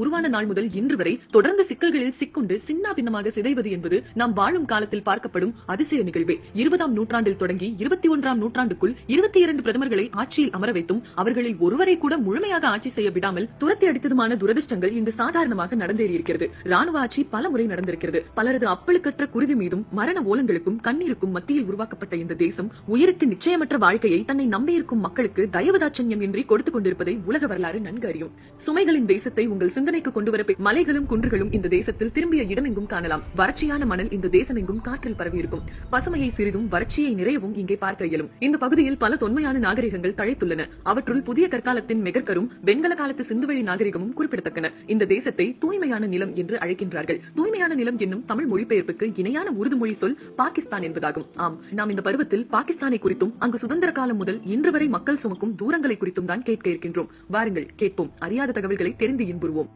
உருவான நாள் முதல் இன்று வரை தொடர்ந்து சிக்கல்களில் சிக்குண்டு சின்னா பின்னமாக சிதைவது என்பது நாம் வாழும் காலத்தில் பார்க்கப்படும் அதிசய நிகழ்வே. 20ஆம் நூற்றாண்டில் தொடங்கி 21ஆம் நூற்றாண்டுக்குள் 22 பிரதமர்களை ஆட்சியில் அமர வைத்தும் அவர்களில் ஒருவரை கூட முழுமையாக ஆட்சி செய்ய விடாமல் துரத்தி அடித்ததுமான துரதிர்ஷ்டங்கள் இங்கு சாதாரணமாக நடந்தேறியிருக்கிறது. ராணுவ ஆட்சி பல முறை நடந்திருக்கிறது. பலரது அப்பழுக்கற்ற குருதி மீதும் மரண ஓலங்களுக்கும் கண்ணீருக்கும் மத்தியில் உருவாக்கப்பட்ட இந்த தேசம் உயிருக்கு நிச்சயமற்ற வாழ்க்கையை தன்னை நம்பியிருக்கும் மக்களுக்கு தயவுதாட்சண்யம் இன்றி கொடுத்துக் கொண்டிருப்பதை உலக வரலாறு நன்கு அறியும். சுமைகளின் தேசத்தை உங்கள் சிந்தனைக்கு கொண்டு வர மலைகளும் குன்றுகளும் இந்த தேசத்தில் திரும்பிய இடமெங்கும் காணலாம். வறட்சியான மணல் இந்த தேசமெங்கும் காற்றில் பரவி இருக்கும். பசுமையை சிறிதும் வறட்சியை நிறையவும் இங்கே பார்க்க இயலும். இந்த பகுதியில் பல தொன்மையான நாகரிகங்கள் தழைத்துள்ளன. அவற்றுள் புதிய கற்காலத்தின் மெகர்கரும் வெண்கல காலத்து சிந்துவெளி நாகரிகமும் குறிப்பிடத்தக்கன. இந்த தேசத்தை தூய்மையான நிலம் என்று அழைக்கின்றார்கள். தூய்மையான நிலம் என்னும் தமிழ் மொழிபெயர்ப்புக்கு இணையான உருது மொழி சொல் பாகிஸ்தான் என்பதாகும். ஆம், நாம் இந்த பருவத்தில் பாகிஸ்தானை குறித்தும் அங்கு சுதந்திர காலம் முதல் இன்று வரை மக்கள் சுமக்கும் தூரங்களை குறித்தும் தான் கேட்க இருக்கின்றோம். வாருங்கள் கேட்போம். அறியாத தகவல்களை தெரிந்து இன்புறுவோம்.